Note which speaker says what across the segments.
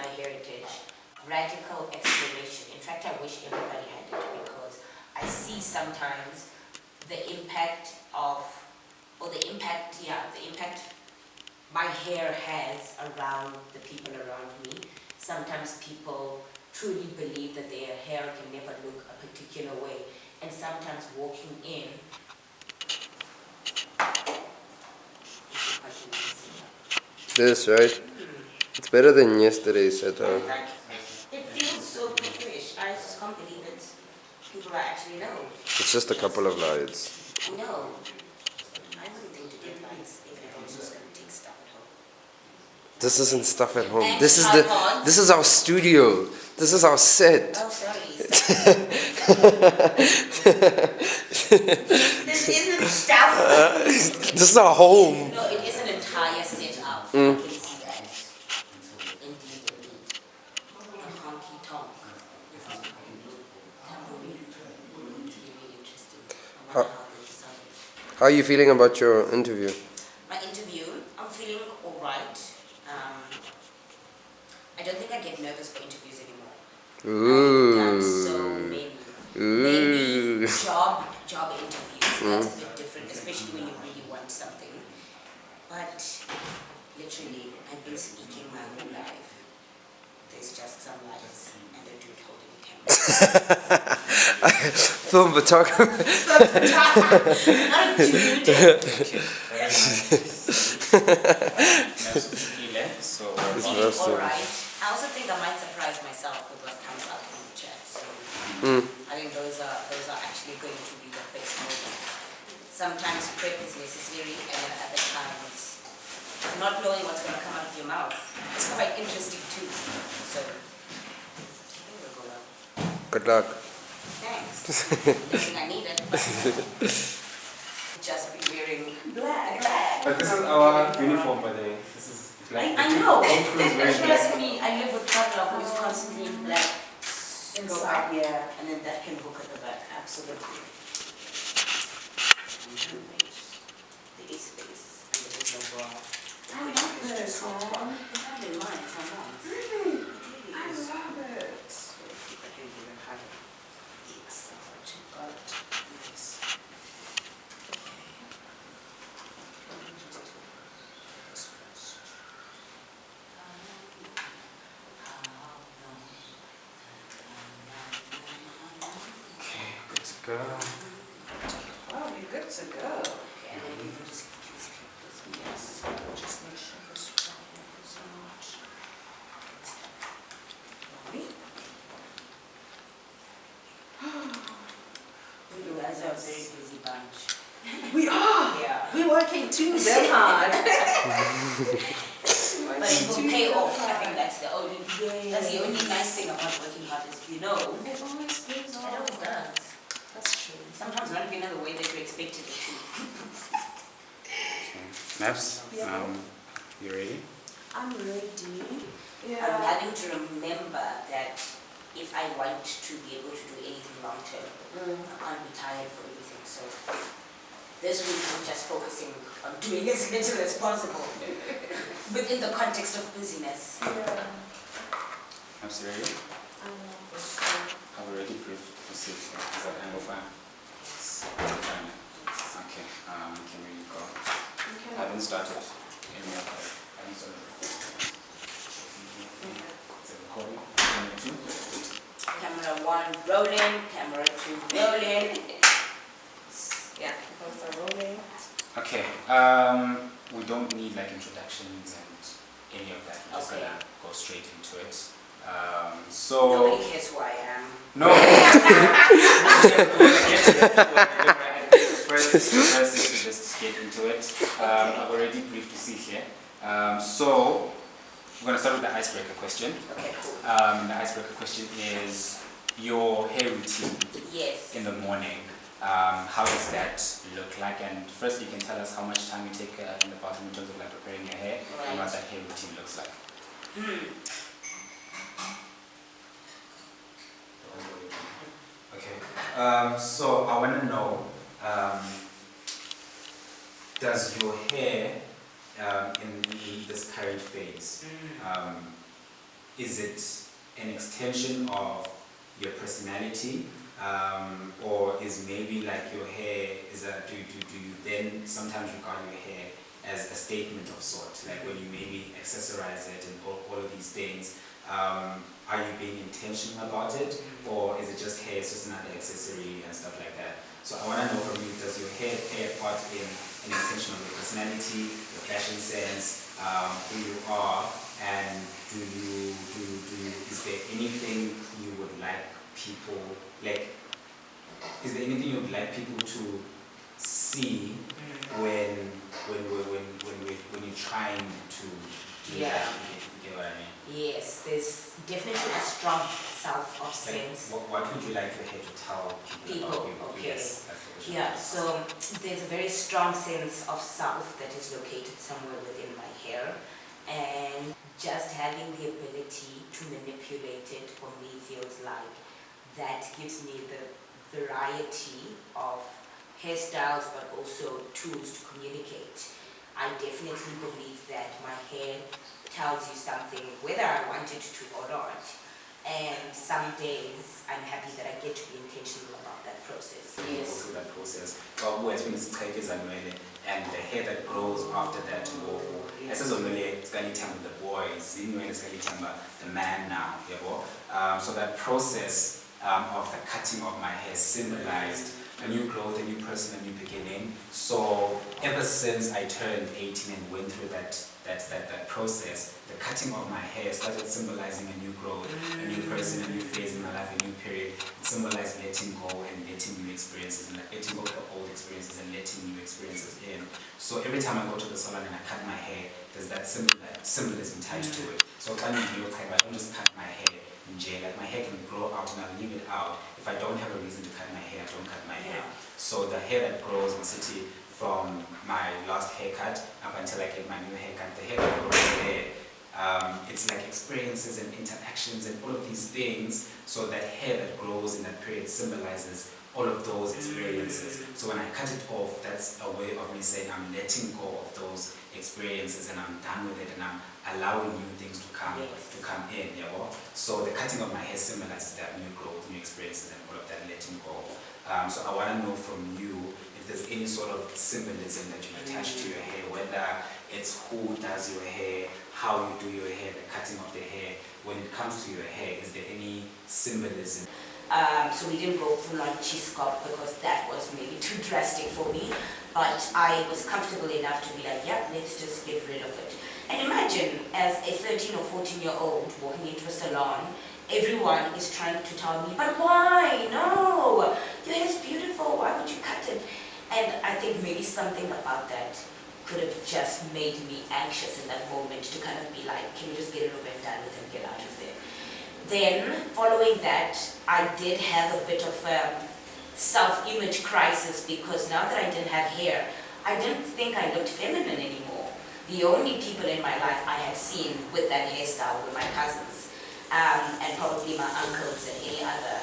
Speaker 1: my heritage, radical exploration. In fact, I wish everybody had it, because I see sometimes the impact my hair has around the people around me. Sometimes people truly believe that their hair can never look a particular way, and sometimes walking in,
Speaker 2: this, right? It's better than yesterday's setup.
Speaker 1: like, it feels so fresh. I just can't believe it. People actually know.
Speaker 2: It's just a couple of lights.
Speaker 1: I know. I wouldn't think to get lights if everyone's just gonna take stuff at home.
Speaker 2: This isn't stuff at home.
Speaker 1: And
Speaker 2: This is our studio. This is our set.
Speaker 1: Oh, sorry. This isn't stuff.
Speaker 2: This is our home.
Speaker 1: No, it is an entire setup. I can see that. Indeed, indeed. A honky tonk. Really interesting. I wonder how they decided.
Speaker 2: How are you feeling about your interview?
Speaker 1: My interview, I'm feeling alright. I don't think I get nervous for interviews anymore. I've done so many. Maybe job interviews. That's a bit different, especially when you really want something. But literally, I've been speaking my whole life. There's just some lights and a dude holding a camera.
Speaker 2: Film photographer.
Speaker 1: Not a dude.
Speaker 2: It's
Speaker 1: alright. I also think I might surprise myself with what comes out from the chat. So I think those are actually going to be the best moments. Sometimes prep is necessary, and then other times not knowing what's going to come out of your mouth. It's quite interesting too. So I think we'll go well.
Speaker 2: Good luck.
Speaker 1: Thanks. Nothing I needed. Just be wearing black.
Speaker 3: But this is our uniform, by the way. This is black.
Speaker 1: I know. Trust me, I live with Carla, who is constantly in black. Inside, yeah, and then that can hook at the back. Absolutely. The ace face and the little bra.
Speaker 4: I love this one.
Speaker 1: It's not in mine, it's my mom's.
Speaker 4: Really? I love it.
Speaker 1: If I can give it higher. Yes, that's what you got. Nice.
Speaker 3: Go.
Speaker 4: Wow, you're good to go.
Speaker 1: And then you can just yes.
Speaker 4: Just make sure this is not so much.
Speaker 1: You guys are a very busy bunch.
Speaker 4: We are.
Speaker 1: Yeah.
Speaker 4: We're working too damn hard.
Speaker 1: But it will pay off. I think that's the only nice thing about working hard is
Speaker 4: It always pays
Speaker 1: it
Speaker 4: off.
Speaker 1: always does.
Speaker 4: That's true.
Speaker 1: Sometimes not even in the way that you expected it to.
Speaker 3: Naps,
Speaker 4: Yeah.
Speaker 3: you ready?
Speaker 4: I'm ready.
Speaker 1: I'm
Speaker 4: Yeah.
Speaker 1: having to remember that if I want to be able to do anything long term, I can't be tired for everything. So this week I'm just focusing on doing as little as possible within the context of busyness.
Speaker 4: Yeah.
Speaker 3: Naps, you ready?
Speaker 4: I love this one.
Speaker 3: I've already briefed the seat. Is that angle fine?
Speaker 4: Yes.
Speaker 3: Fine. Okay, can we go? I haven't started any of that. I haven't started. Is it recording? Camera 2?
Speaker 1: Camera 1 rolling, camera 2 rolling.
Speaker 4: Yeah, both are rolling.
Speaker 3: Okay, we don't need like introductions and any of that. We're just
Speaker 1: Okay.
Speaker 3: gonna go straight into it. So
Speaker 1: Nobody cares who I am.
Speaker 3: no. First is to just get into it. I've already briefed you see here. So we're gonna start with the icebreaker question.
Speaker 1: Okay, cool.
Speaker 3: The icebreaker question is your hair routine
Speaker 1: Yes.
Speaker 3: in the morning. How does that look like? And first, you can tell us how much time you take in the bathroom in terms of like preparing your hair and what that hair routine looks like. Okay. So I want to know, does your hair in this current phase is it an extension of your personality, or is maybe like your hair do you then sometimes regard your hair as a statement of sort, like when you maybe accessorize it and all of these things? Are you being intentional about it, or is it just hair, it's just another accessory and stuff like that? So I want to know from you, does your hair play a part in an extension of your personality, your fashion sense, who you are, and is there anything you would like people, is there anything you would like people to see when you're trying to do that? You get what I mean?
Speaker 1: Yes, there's definitely a strong self of sense.
Speaker 3: What would you like your hair to tell people about you?
Speaker 1: Okay.
Speaker 3: Yes, that's what
Speaker 1: Yeah, so there's a very strong sense of self that is located somewhere within my hair, and just having the ability to manipulate it for me feels like that gives me the variety of hairstyles but also tools to communicate. I definitely believe that my hair tells you something whether I want it to or not, and some days I'm happy that I get to be intentional about that process.
Speaker 3: Yes. Go through that process. And the hair that grows after that, the boys, the man now. So that process of the cutting of my hair symbolized a new growth, a new person, a new beginning. So ever since I turned 18 and went through that process, the cutting of my hair started symbolizing a new growth, a new person, a new phase in my life, a new period. It symbolized letting go and letting new experiences, and letting go of the old experiences and letting new experiences in. So every time I go to the salon and I cut my hair, there's that symbolism tied to it. So I don't just cut my hair in jail. Like my hair can grow out and I'll leave it out. If I don't have a reason to cut my hair, I don't cut my hair. So the hair that grows in the city from my last haircut up until I get my new haircut, the hair that grows there, it's like experiences and interactions and all of these things. So that hair that grows in that period symbolizes all of those experiences. So when I cut it off, that's a way of me saying I'm letting go of those experiences and I'm done with it and I'm allowing new things to come in. So the cutting of my hair symbolizes that new growth, new experiences, and all of that letting go. So I want to know from you if there's any sort of symbolism that you attach to your hair, whether it's who does your hair, how you do your hair, the cutting of the hair. When it comes to your hair, is there any symbolism?
Speaker 1: So we didn't go full on cheese scalp because that was maybe too drastic for me, but I was comfortable enough to be like, yeah, let's just get rid of it. And imagine, as a 13 or 14-year-old walking into a salon, everyone is trying to tell me, but why? No, your hair is beautiful, why would you cut it? And I think maybe something about that could have just made me anxious in that moment to kind of be like, can we just get it over and done with and get out of there? Then, following that, I did have a bit of a self-image crisis because now that I didn't have hair, I didn't think I looked feminine anymore. The only people in my life I had seen with that hairstyle were my cousins, and probably my uncles and any other,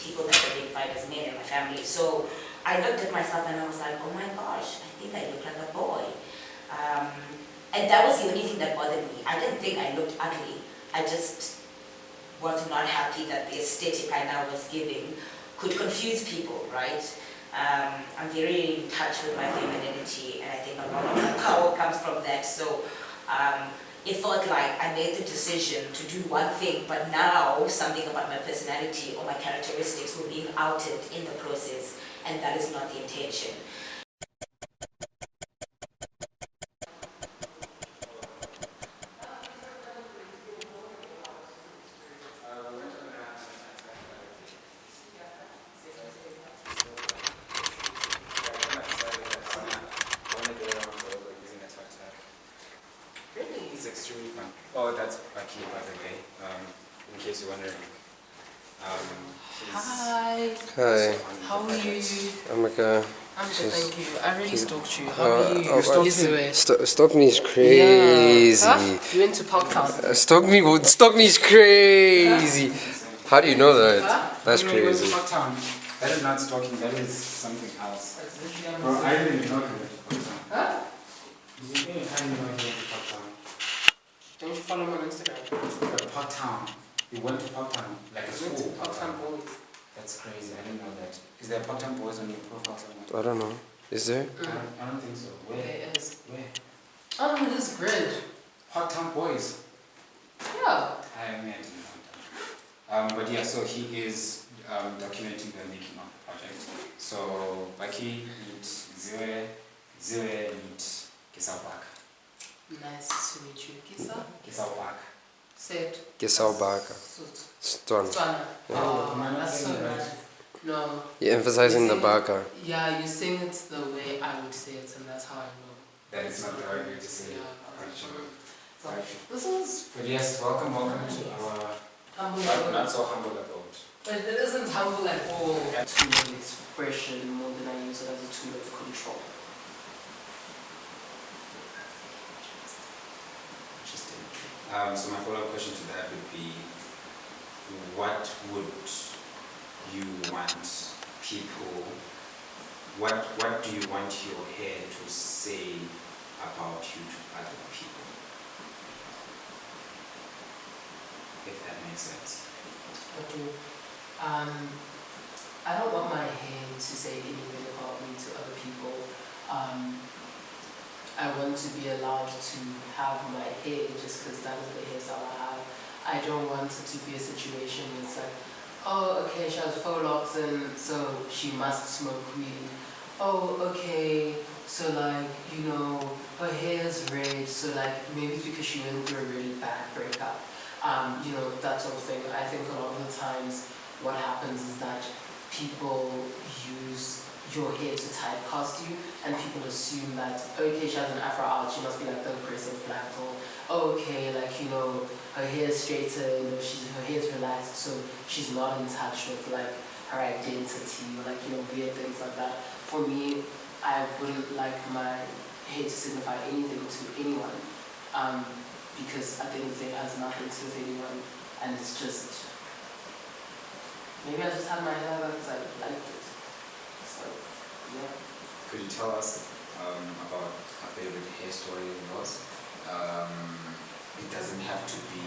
Speaker 1: people that identified as men in my family. So I looked at myself and I was like, oh my gosh, I think I look like a boy. And that was the only thing that bothered me. I didn't think I looked ugly. I just was not happy that the aesthetic I now was giving could confuse people, right? I'm very in touch with my femininity, and I think a lot of my power comes from that. So it felt like I made the decision to do one thing, but now something about my personality or my characteristics were being outed in the process, and that is not the intention.
Speaker 3: Extremely fun. Oh, that's Aki, by the way, in case you're wondering.
Speaker 5: Hi.
Speaker 2: Hi,
Speaker 5: How are you?
Speaker 2: I'm okay.
Speaker 5: I'm good, thank you. I already stalked you. How are you?
Speaker 2: Stalk me is crazy.
Speaker 5: Yeah. Huh? You went to Parktown.
Speaker 2: Stalk me is crazy. How do you know that? That's crazy.
Speaker 3: That is not stalking, that is something else. Bro, I didn't even know that.
Speaker 5: Huh?
Speaker 3: You didn't know that.
Speaker 5: Don't you follow me on Instagram?
Speaker 3: Parktown. You went to Parktown, like a school.
Speaker 5: Part-time boys.
Speaker 3: That's crazy. I didn't know that. Is there Parktown boys on your profile somewhere?
Speaker 2: I don't know. Is there?
Speaker 3: I don't think so. Where?
Speaker 5: There is.
Speaker 3: Where?
Speaker 5: On his grid.
Speaker 3: Parktown boys.
Speaker 5: Yeah.
Speaker 3: I mean, I didn't know that. But yeah, so he is documenting the making of the project. So Baki meet Ziwe meet Kesaoaka.
Speaker 5: Nice to meet you. Kisa?
Speaker 3: Kesaoaka.
Speaker 5: Say it.
Speaker 2: Kesaoaka. Stone.
Speaker 5: Tswana. Oh,
Speaker 3: am I not
Speaker 5: that's so
Speaker 3: saying it right?
Speaker 5: nice. No.
Speaker 2: You're emphasizing
Speaker 5: You
Speaker 2: the
Speaker 5: sing
Speaker 2: baka.
Speaker 5: Yeah, you sing it the way I would say it, and that's how I know.
Speaker 3: That is not the right way to say it.
Speaker 5: Yeah.
Speaker 3: Actually.
Speaker 5: So, this is
Speaker 3: But yes, welcome to our
Speaker 5: humble.
Speaker 3: not so humble abode.
Speaker 5: But it isn't humble at all. A tool of expression more than I use it as a tool of control.
Speaker 3: Interesting. So my follow-up question to that would be, what would you want people, what do you want your hair to say about you to other people? If that makes sense.
Speaker 5: Okay. I don't want my hair to say anything about me to other people. I want to be allowed to have my hair just because that is the hairstyle I have. I don't want it to be a situation where it's like, oh, okay, she has faux locks and so she must smoke weed. Oh, okay, so like, you know, her hair is red, so like maybe it's because she went through a really bad breakup. You know, that sort of thing. I think a lot of the times what happens is that people use your hair to typecast you, and people assume that, okay, she has an afro out, she must be like the aggressive black girl. Okay, like, you know, her hair is straighter, you know, her hair is relaxed, so she's not in touch with like her identity, or like, you know, weird things like that. For me, I wouldn't like my hair to signify anything to anyone, because at the end of the day, it has nothing to do with anyone, and it's just, maybe I just had my hair because I liked it. So, yeah.
Speaker 3: Could you tell us about a favorite hair story of yours? It doesn't have to be,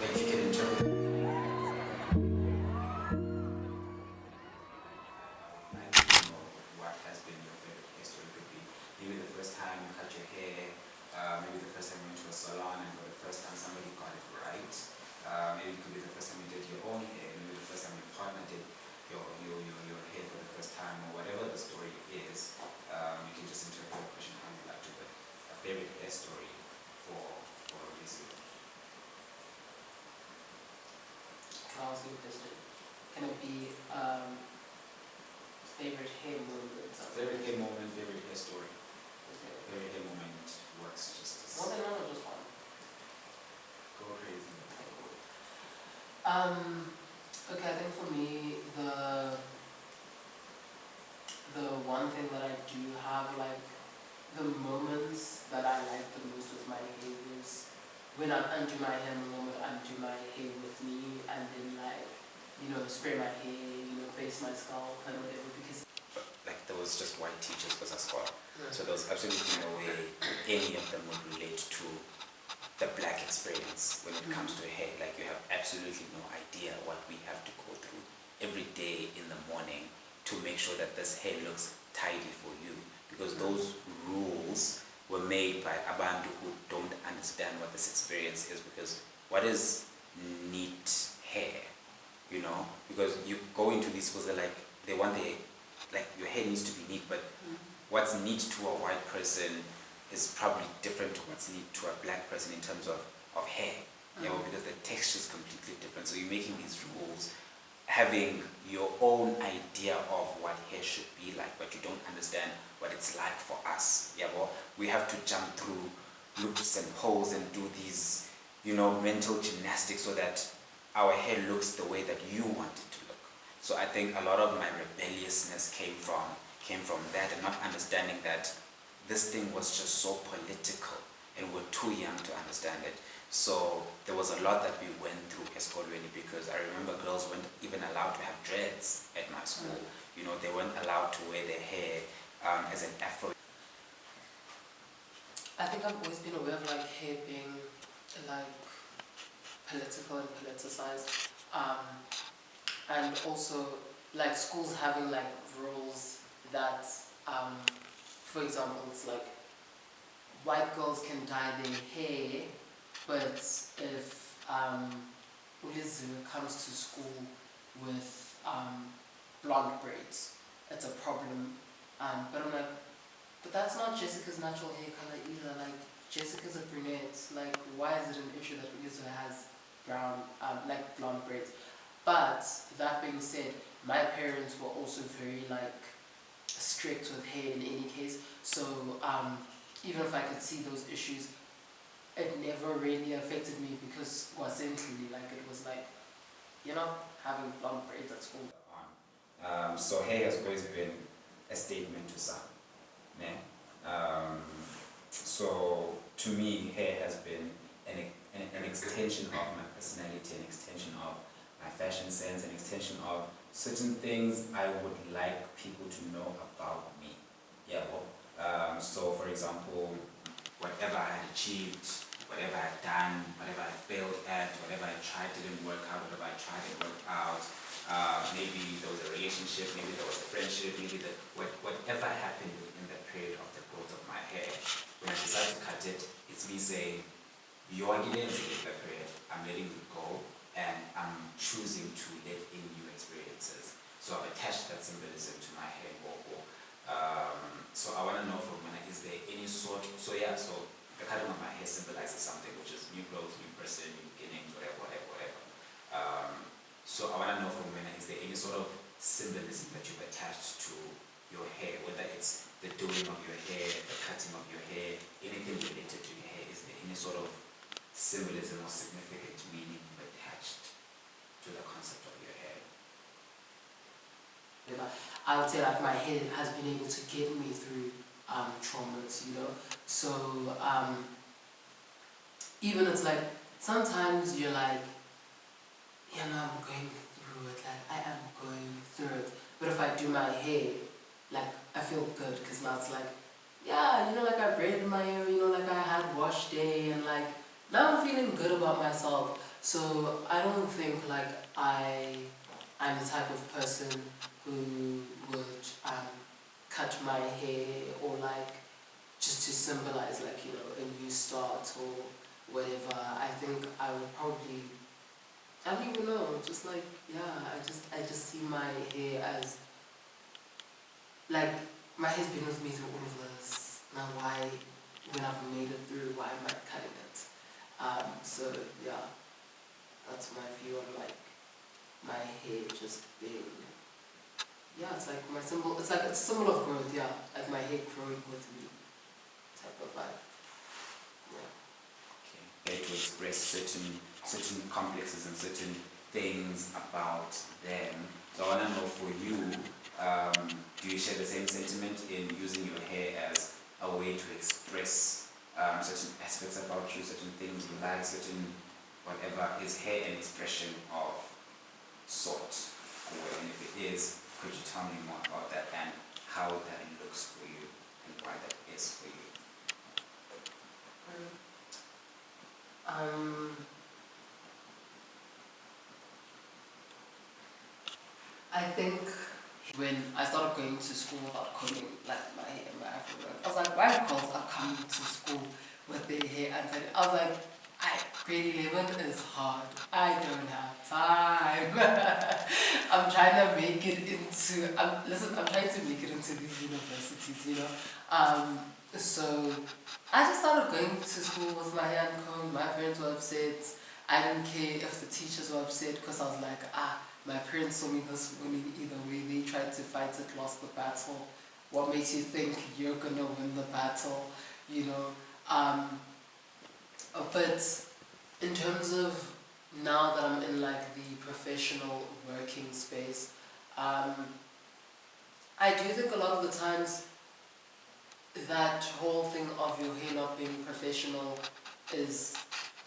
Speaker 3: like you can interpret. What has been your favorite hair story? Could be maybe the first time you cut your hair, maybe the first time you went to a salon and for the first time somebody got it right. Maybe it could be the first time you did your own hair, maybe the first time your partner did your hair for the first time, or whatever the story is. You can just interpret the question how you like to, but a favorite hair story for this year.
Speaker 5: Can I ask you a question? Can it be favorite hair moment?
Speaker 3: Favorite hair moment, favorite hair story.
Speaker 5: Okay.
Speaker 3: Favorite hair moment works just as.
Speaker 5: More than one or just one?
Speaker 3: Go crazy.
Speaker 5: Okay, I think for me, the one thing that I do have, like, the moments that I like the most with my hair is when I undo my hair, the moment I undo my hair with me, and then, like, you know, spray my hair, you know, face my scalp and whatever, because
Speaker 3: Like there was just white teachers was a scholar. So there was absolutely no way any of them would relate to the black experience when it comes to hair. Like you have absolutely no idea what we have to go through every day in the morning to make sure that this hair looks tidy for you. Because those rules were made by abantu who don't understand what this experience is. Because what is neat hair? You know? Because you go into these schools, they want your hair needs to be neat, but what's neat to a white person is probably different to what's neat to a black person in terms of hair. You know, because the texture is completely different. So you're making these rules, having your own idea of what hair should be like, but you don't understand what it's like for us. Yeah, well, we have to jump through loops and holes and do these, you know, mental gymnastics so that our hair looks the way that you want it to look. So I think a lot of my rebelliousness came from that, and not understanding that this thing was just so political and we're too young to understand it. So there was a lot that we went through escolweni, because I remember girls weren't even allowed to have dreads at my school. You know, they weren't allowed to wear their hair as an afro.
Speaker 5: I think I've always been aware of like hair being like political and politicized. And also, like, schools having, like, rules that, for example, it's like, white girls can dye their hair, but if Ulizu comes to school with blonde braids, it's a problem. But I'm like, but that's not Jessica's natural hair color either. Like, Jessica's a brunette. Like, why is it an issue that Ulizu has brown, like blonde braids? But that being said, my parents were also very like strict with hair in any case. So even if I could see those issues, it never really affected me because essentially, like, it was like, you know, having blonde braids at school.
Speaker 3: So hair has always been a statement to some. Yeah? So to me, hair has been an extension of my personality, an extension of my fashion sense, an extension of certain things I would like people to know about me. Yeah, well, so for example, whatever I had achieved, whatever I had done, whatever I failed at, whatever I tried didn't work out, whatever I tried didn't work out, maybe there was a relationship, maybe there was a friendship, maybe whatever happened in that period of the growth of my hair, when I decided to cut it, it's me saying, you're getting into that period, I'm letting you go, and I'm choosing to let in new experiences. So I've attached that symbolism to my hair. So I want to know from when, is there any sort, so the cutting of my hair symbolizes something, which is new growth, new person, new beginnings, whatever. So I want to know from when, is there any sort of symbolism that you've attached to your hair, whether it's the doing of your hair, the cutting of your hair, anything related to your hair, is there any sort of symbolism or significant meaning attached to the concept of your hair?
Speaker 5: I would say like my hair has been able to get me through traumas, you know. So even it's like sometimes you're like, yeah, no, I'm going through it, like I am going through it. But if I do my hair, like I feel good because now it's like, yeah, you know, like I braided my hair, you know, like I had wash day and like now I'm feeling good about myself. So I don't think like I'm the type of person who would cut my hair or like just to symbolize like, you know, a new start or whatever. I think I would probably, I don't even know, just like, yeah, I just see my hair as like, my hair's been with me through all of this. Now why, when I've made it through, why am I cutting it? So yeah, that's my view on like my hair just being, yeah, it's like my symbol, it's like it's a symbol of growth, yeah, like my hair growing with me type of vibe. Yeah.
Speaker 3: Okay. To express certain complexes and certain things about them. So I want to know for you, do you share the same sentiment in using your hair as a way to express certain aspects about you, certain things you like, certain whatever? Is hair an expression of sort? And if it is, could you tell me more about that and how that looks for you and why that is for you?
Speaker 5: I think when I started going to school without combing like my hair and my afro, I was like, why girls are coming to school with their hair untied? I was like, grade 11 is hard. I don't have time. I'm trying to make it into, I'm trying to make it into these universities, you know. So I just started going to school with my hair uncombed. My parents were upset. I didn't care if the teachers were upset because I was like, my parents saw me this winning either way. They tried to fight it, lost the battle. What makes you think you're gonna win the battle, you know? But in terms of now that I'm in like the professional working space, I do think a lot of the times that whole thing of your hair not being professional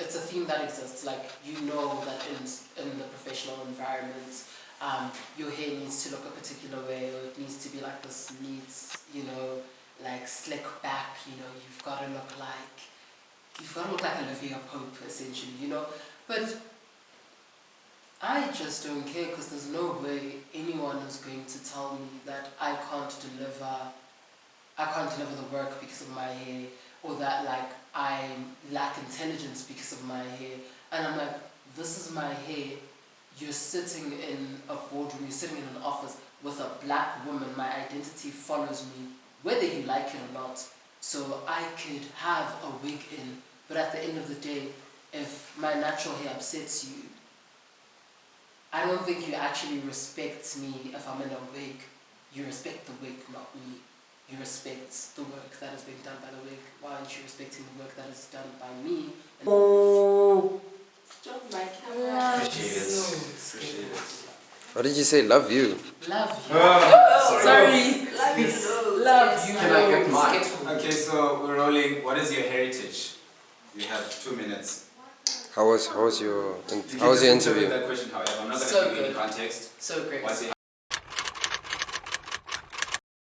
Speaker 5: it's a theme that exists. Like, you know that in the professional environment, your hair needs to look a particular way, or it needs to be like this neat, you know, like slick back, you know, you've got to look like you've got to look like a living pope, essentially, you know. But I just don't care because there's no way anyone is going to tell me that I can't deliver the work because of my hair, or that like I lack intelligence because of my hair. And I'm like, this is my hair. You're sitting in a boardroom, you're sitting in an office with a black woman. My identity follows me, whether you like it or not. So I could have a wig in, but at the end of the day, if my natural hair upsets you, I don't think you actually respect me if I'm in a wig. You respect the wig, not me. You respect the work that is being done by the wig. Why aren't you respecting the work that is done by me? Oh, stop my camera.
Speaker 3: Appreciate it.
Speaker 2: What did you say? Love you.
Speaker 5: Love you.
Speaker 1: Sorry. Love you.
Speaker 5: Love you.
Speaker 3: Can I get mine? Okay, so we're rolling. What is your heritage? You have 2 minutes.
Speaker 2: How was your interview?
Speaker 3: That question, however, I'm not going to
Speaker 5: So
Speaker 3: give you any
Speaker 5: good.
Speaker 3: context.
Speaker 5: So great.
Speaker 3: What's your